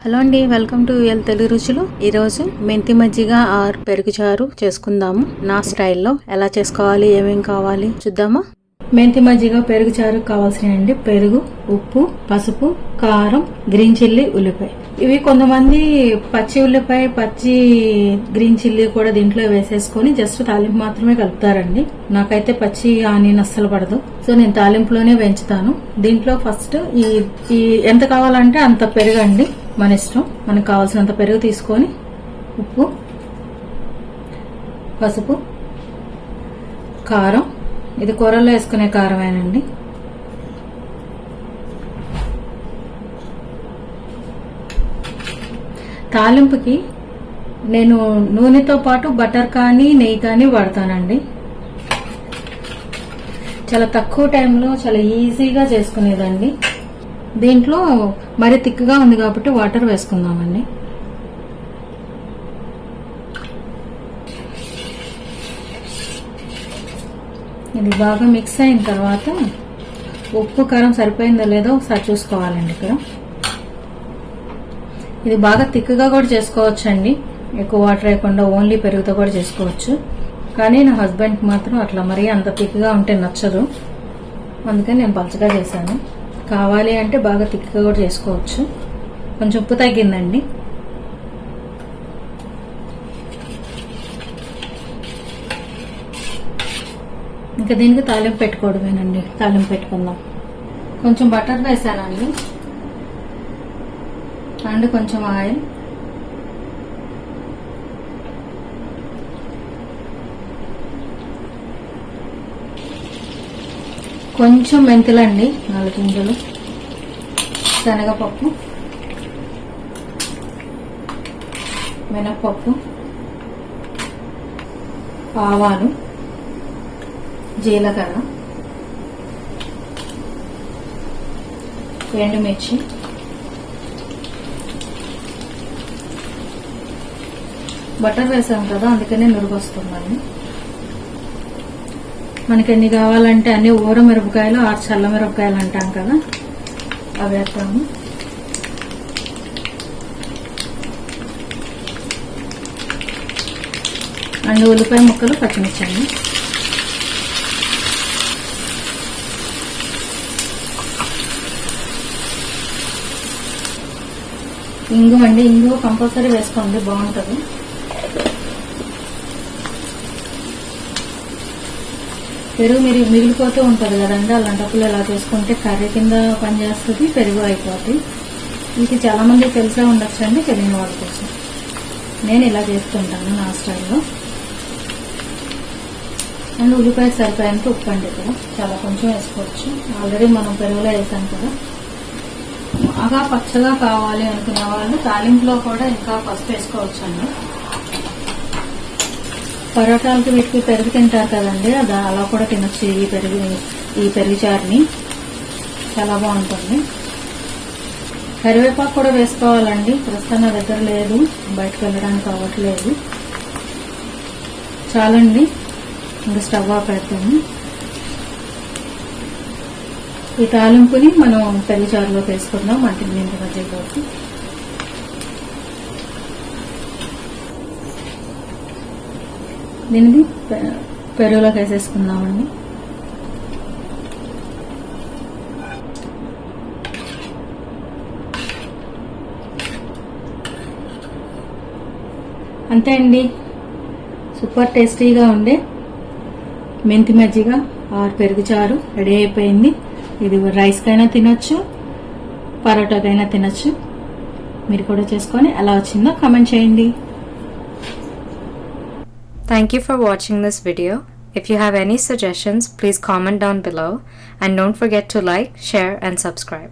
Hello అండి, welcome to Telugu రుచులు. ఈరోజు మెంతి మజ్జిగ ఆర్ పెరుగు చారు చేసుకుందాము. నా స్టైల్లో ఎలా చేసుకోవాలి, ఏమేం కావాలి చూద్దామా. మెంతి మజ్జిగ పెరుగు చారు కావాల్సినవి పెరుగు, ఉప్పు, పసుపు, కారం, గ్రీన్ చిల్లీ, ఉల్లిపాయ. ఇవి కొంతమంది పచ్చి ఉల్లిపాయ, పచ్చి గ్రీన్ చిల్లీ కూడా దీంట్లో వేసేసుకొని జస్ట్ తాలింపు మాత్రమే కలుపుతారండి. నాకైతే పచ్చి ఆనియన్ అస్సలు పడదు, సో నేను తాలింపులోనే వేయించుతాను. దీంట్లో ఫస్ట్ ఈ ఎంత కావాలంటే అంత పెరుగండి, మన ఇష్టం. మనకు కావాల్సినంత పెరుగు తీసుకొని ఉప్పు, పసుపు, కారం, ఇది కూరల్లో వేసుకునే కారమేనండి, తాలింపుకి నేను నూనెతో పాటు బటర్ కానీ నెయ్యి కానీ వాడతానండి. చాలా తక్కువ టైంలో చాలా ఈజీగా చేసుకునేదండి. దీంట్లో మరి తిక్కుగా ఉంది కాబట్టి వాటర్ వేసుకుందామండి. ఇది బాగా మిక్స్ అయిన తర్వాత ఉప్పు కారం సరిపోయిందో లేదో ఒకసారి చూసుకోవాలండి. ఇక్కడ ఇది బాగా తిక్కుగా కూడా చేసుకోవచ్చండి, ఎక్కువ వాటర్ వేయకుండా ఓన్లీ పెరుగుతో కూడా చేసుకోవచ్చు. కానీ నా హస్బెండ్కి మాత్రం అట్లా మరీ అంత తిక్కుగా ఉంటే నచ్చదు, అందుకని నేను పలచగా చేశాను. కావాలి అంటే బాగా తిక్కుగా కూడా చేసుకోవచ్చు. కొంచెం ఉప్పు తగ్గిందండి. ఇంకా దీనికి తాలింపు పెట్టుకోవడమేనండి. తాలింపు పెట్టుకుందాం. కొంచెం బటర్ వేసానండి అండ్ కొంచెం ఆయిల్, కొంచెం మెంతులండి 4 గింజలు, శనగపప్పు, మినప్పప్పు, ఆవాలు, జీలకర్ర, ఎండుమిర్చి, బటర్ వేసాం కదా అందుకనే నురుగు వస్తుందండి. మనకి ఎన్ని కావాలంటే అన్ని ఊర మిరపకాయలు ఆరు చల్ల మిరపకాయలు అంటాం కదా, అవి వేస్తాము. అండ్ ఉల్లిపాయ ముక్కలు, పచ్చిమిర్చి. ఇంగువ అండి, ఇంగువ కంపల్సరీ వేసుకోండి, బాగుంటుంది. పెరుగు మిగిలిపోతూ ఉంటుంది కదండి, అలాంటప్పుడు ఇలా చేసుకుంటే కర్రీ కింద పనిచేస్తుంది, పెరుగు అయిపోతుంది. ఇది చాలా మందికి తెలిసే ఉండొచ్చండి, తెలియని వాళ్ళ కోసం నేను ఇలా చేస్తుంటాను నా స్టైల్లో. అండ్ ఉల్లిపాయ సరిపోయేంత ఉప్పు అండి, ఇక్కడ చాలా కొంచెం వేసుకోవచ్చు, ఆల్రెడీ మనం పెరుగులో వేసాం కదా. బాగా పచ్చగా కావాలి అనుకునే వాళ్ళు తాలింపులో కూడా ఇంకా పసుపు వేసుకోవచ్చు అండి. పరోటాలకి వీటికి పెరుగు తింటారు కదండి, అది అలా కూడా తినొచ్చు. ఈ పెరుగు చారుని చాలా బాగుంటుంది. కరివేపాకు కూడా వేసుకోవాలండి, ప్రస్తుతం నా దగ్గర లేదు, బయటకు వెళ్ళడానికి అవ్వట్లేదు. చాలండి, ఇంకా స్టవ్ ఆఫ్ పెడతాము. ఈ తాలింపుని మనం పెరుగు చారులో వేసుకుందాం. మెంతి మజ్జిగలోకి దీన్ని పెరుగులోకి వేసేసుకుందామండి. అంతే అండి, సూపర్ టేస్టీగా ఉండే మెంతి మజ్జిగ ఆర్ పెరుగు చారు రెడీ అయిపోయింది. ఇది రైస్కైనా తినొచ్చు, పరోటాకైనా తినొచ్చు. మీరు కూడా చేసుకొని ఎలా వచ్చిందో కామెంట్ చేయండి. Thank you for watching this video. If you have any suggestions, please comment down below and don't forget to like, share and subscribe.